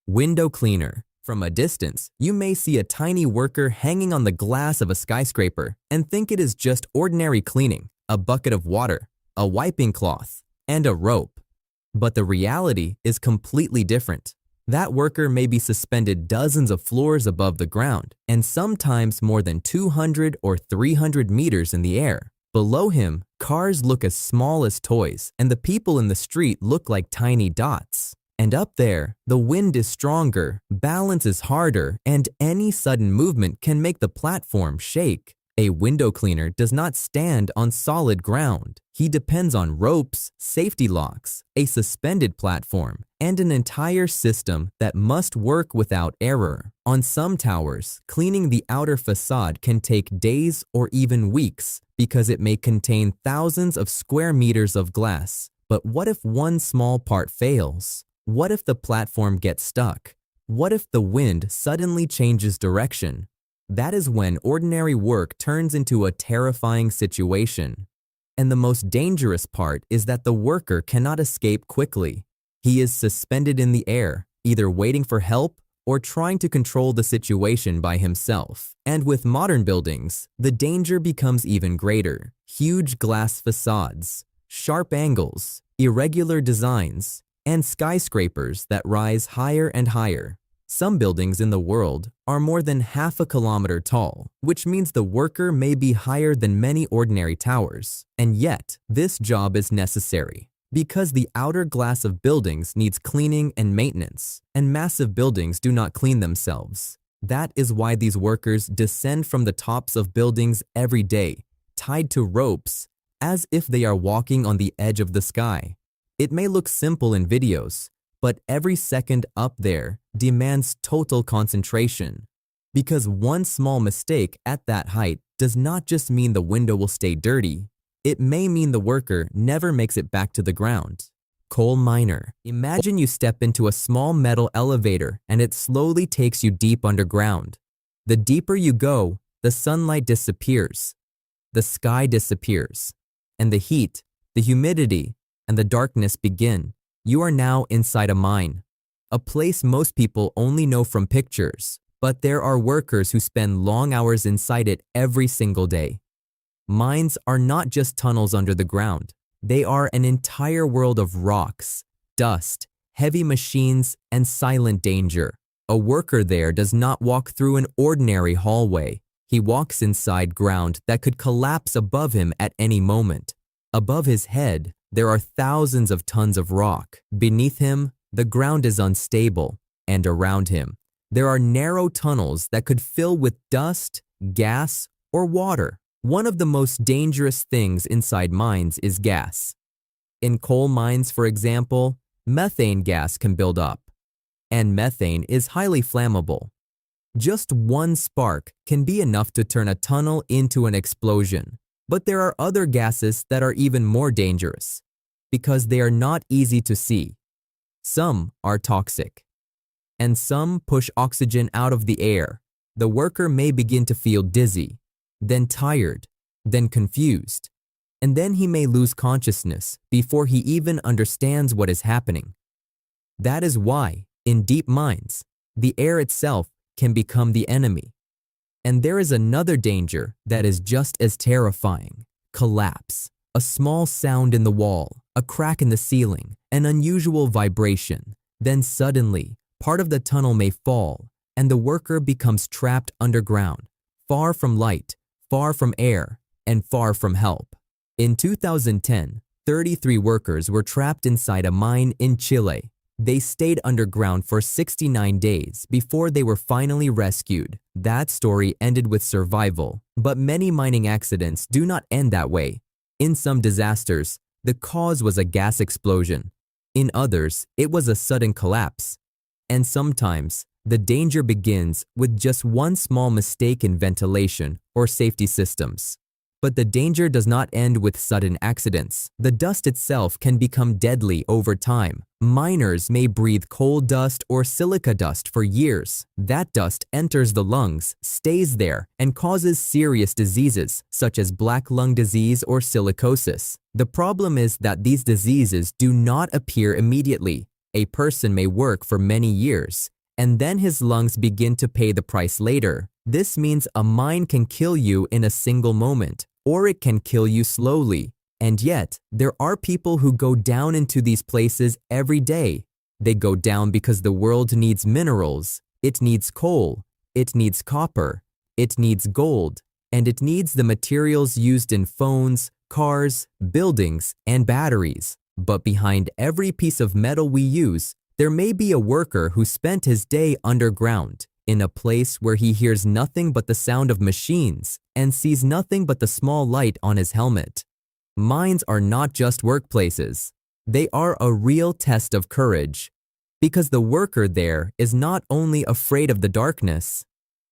Window cleaner. From a distance, you may see a tiny worker hanging on the glass of a skyscraper and think it is just ordinary cleaning, a bucket of water, a wiping cloth, and a rope. But the reality is completely different. That worker may be suspended dozens of floors above the ground and sometimes more than 200 or 300 meters in the air. Below him, cars look as small as toys and the people in the street look like tiny dots. And up there, the wind is stronger, balance is harder, and any sudden movement can make the platform shake. A window cleaner does not stand on solid ground. He depends on ropes, safety locks, a suspended platform, and an entire system that must work without error. On some towers, cleaning the outer facade can take days or even weeks because it may contain thousands of square meters of glass. But what if one small part fails? What if the platform gets stuck? What if the wind suddenly changes direction? That is when ordinary work turns into a terrifying situation. And the most dangerous part is that the worker cannot escape quickly. He is suspended in the air, either waiting for help or trying to control the situation by himself. And with modern buildings, the danger becomes even greater. Huge glass facades, sharp angles, irregular designs, and skyscrapers that rise higher and higher. Some buildings in the world are more than half a kilometer tall, which means the worker may be higher than many ordinary towers. And yet, this job is necessary because the outer glass of buildings needs cleaning and maintenance, and massive buildings do not clean themselves. That is why these workers descend from the tops of buildings every day, tied to ropes, as if they are walking on the edge of the sky. It may look simple in videos, but every second up there demands total concentration. Because one small mistake at that height does not just mean the window will stay dirty, it may mean the worker never makes it back to the ground. Coal miner. Imagine you step into a small metal elevator and it slowly takes you deep underground. The deeper you go, the sunlight disappears, the sky disappears, and the heat, the humidity, and the darkness begin. You are now inside a mine, a place most people only know from pictures, but there are workers who spend long hours inside it every single day. Mines are not just tunnels under the ground. They are an entire world of rocks, dust, heavy machines, and silent danger. A worker there does not walk through an ordinary hallway. He walks inside ground that could collapse above him at any moment. Above his head, there are thousands of tons of rock. Beneath him, the ground is unstable, and around him, there are narrow tunnels that could fill with dust, gas, or water. One of the most dangerous things inside mines is gas. In coal mines, for example, methane gas can build up, and methane is highly flammable. Just one spark can be enough to turn a tunnel into an explosion. But there are other gases that are even more dangerous because they are not easy to see. Some are toxic, and some push oxygen out of the air. The worker may begin to feel dizzy, then tired, then confused, and then he may lose consciousness before he even understands what is happening. That is why, in deep mines, the air itself can become the enemy. And there is another danger that is just as terrifying: collapse. A small sound in the wall, a crack in the ceiling, an unusual vibration. Then suddenly, part of the tunnel may fall, and the worker becomes trapped underground, far from light, far from air, and far from help. In 2010, 33 workers were trapped inside a mine in Chile. They stayed underground for 69 days before they were finally rescued. That story ended with survival, but many mining accidents do not end that way. In some disasters, the cause was a gas explosion. In others, it was a sudden collapse. And sometimes, the danger begins with just one small mistake in ventilation or safety systems. But the danger does not end with sudden accidents. The dust itself can become deadly over time. Miners may breathe coal dust or silica dust for years. That dust enters the lungs, stays there, and causes serious diseases such as black lung disease or silicosis. The problem is that these diseases do not appear immediately. A person may work for many years, and then his lungs begin to pay the price later. This means a mine can kill you in a single moment, or it can kill you slowly. And yet, there are people who go down into these places every day. They go down because the world needs minerals, it needs coal, it needs copper, it needs gold, and it needs the materials used in phones, cars, buildings, and batteries. But behind every piece of metal we use, there may be a worker who spent his day underground, in a place where he hears nothing but the sound of machines and sees nothing but the small light on his helmet. Mines are not just workplaces. They are a real test of courage, because the worker there is not only afraid of the darkness,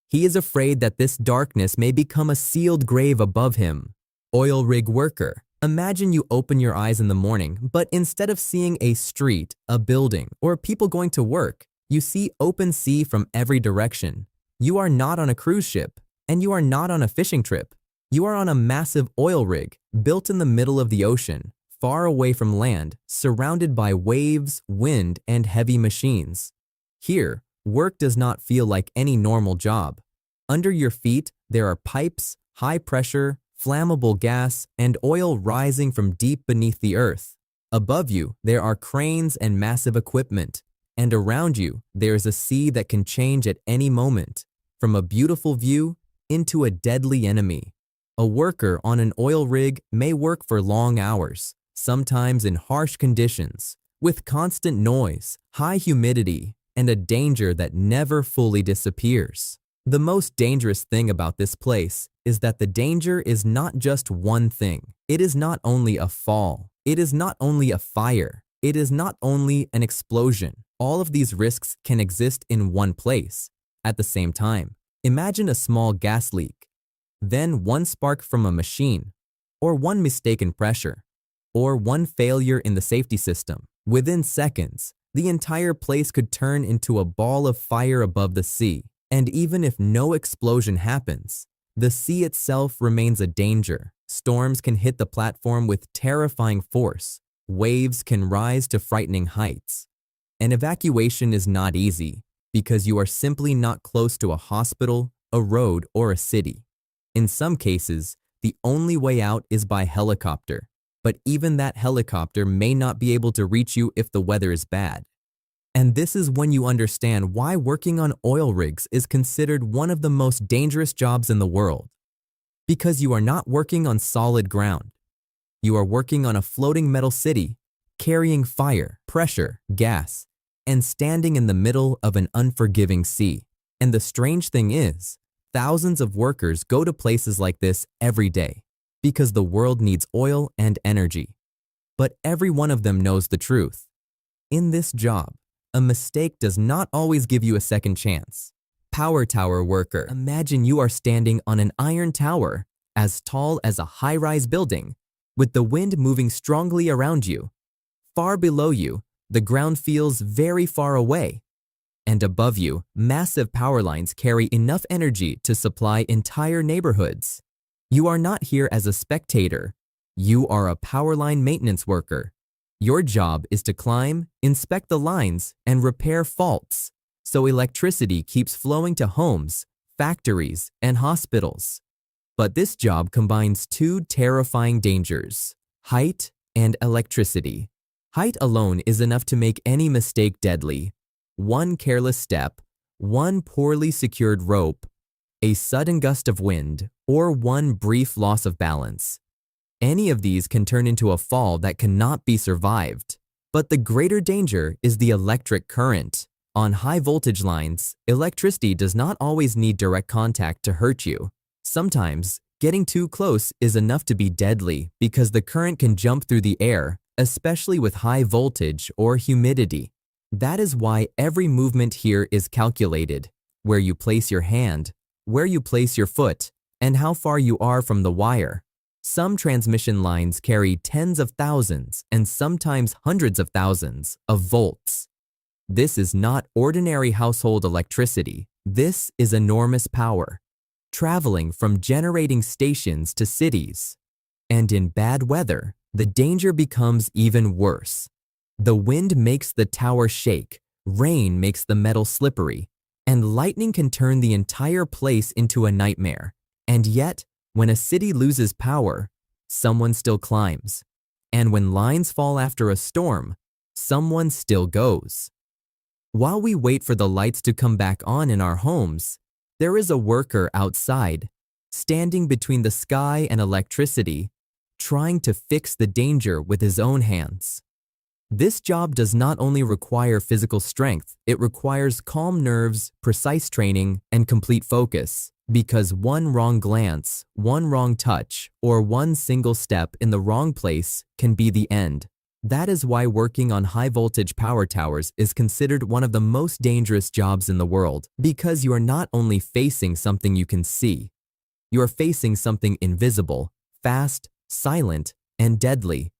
he is afraid that this darkness may become a sealed grave above him. Oil rig worker. Imagine you open your eyes in the morning, but instead of seeing a street, a building, or people going to work, you see open sea from every direction. You are not on a cruise ship, and you are not on a fishing trip. You are on a massive oil rig built in the middle of the ocean, far away from land, surrounded by waves, wind, and heavy machines. Here, work does not feel like any normal job. Under your feet, there are pipes, high pressure, flammable gas, and oil rising from deep beneath the earth. Above you, there are cranes and massive equipment. And around you, there is a sea that can change at any moment, from a beautiful view into a deadly enemy. A worker on an oil rig may work for long hours, sometimes in harsh conditions, with constant noise, high humidity, and a danger that never fully disappears. The most dangerous thing about this place is that the danger is not just one thing. It is not only a fall. It is not only a fire. It is not only an explosion. All of these risks can exist in one place at the same time. Imagine a small gas leak, then one spark from a machine, or one mistaken pressure, or one failure in the safety system. Within seconds, the entire place could turn into a ball of fire above the sea. And even if no explosion happens, the sea itself remains a danger. Storms can hit the platform with terrifying force. Waves can rise to frightening heights. An evacuation is not easy because you are simply not close to a hospital, a road, or a city. In some cases, the only way out is by helicopter, but even that helicopter may not be able to reach you if the weather is bad. And this is when you understand why working on oil rigs is considered one of the most dangerous jobs in the world. Because you are not working on solid ground. You are working on a floating metal city, carrying fire, pressure, gas, and standing in the middle of an unforgiving sea. And the strange thing is, thousands of workers go to places like this every day because the world needs oil and energy. But every one of them knows the truth. In this job, a mistake does not always give you a second chance. Power tower worker. Imagine you are standing on an iron tower as tall as a high-rise building, with the wind moving strongly around you. Far below you, the ground feels very far away. And above you, massive power lines carry enough energy to supply entire neighborhoods. You are not here as a spectator. You are a power line maintenance worker. Your job is to climb, inspect the lines, and repair faults, so electricity keeps flowing to homes, factories, and hospitals. But this job combines two terrifying dangers: height and electricity. Height alone is enough to make any mistake deadly. One careless step, one poorly secured rope, a sudden gust of wind, or one brief loss of balance. Any of these can turn into a fall that cannot be survived. But the greater danger is the electric current. On high voltage lines, electricity does not always need direct contact to hurt you. Sometimes, getting too close is enough to be deadly because the current can jump through the air, especially with high voltage or humidity. That is why every movement here is calculated. Where you place your hand, where you place your foot, and how far you are from the wire. Some transmission lines carry tens of thousands and sometimes hundreds of thousands of volts. This is not ordinary household electricity. This is enormous power, traveling from generating stations to cities. And in bad weather, the danger becomes even worse. The wind makes the tower shake, rain makes the metal slippery, and lightning can turn the entire place into a nightmare. And yet, when a city loses power, someone still climbs. And when lines fall after a storm, someone still goes. While we wait for the lights to come back on in our homes, there is a worker outside, standing between the sky and electricity, trying to fix the danger with his own hands. This job does not only require physical strength, it requires calm nerves, precise training, and complete focus, because one wrong glance, one wrong touch, or one single step in the wrong place can be the end. That is why working on high-voltage power towers is considered one of the most dangerous jobs in the world, because you are not only facing something you can see, you are facing something invisible, fast, silent, and deadly.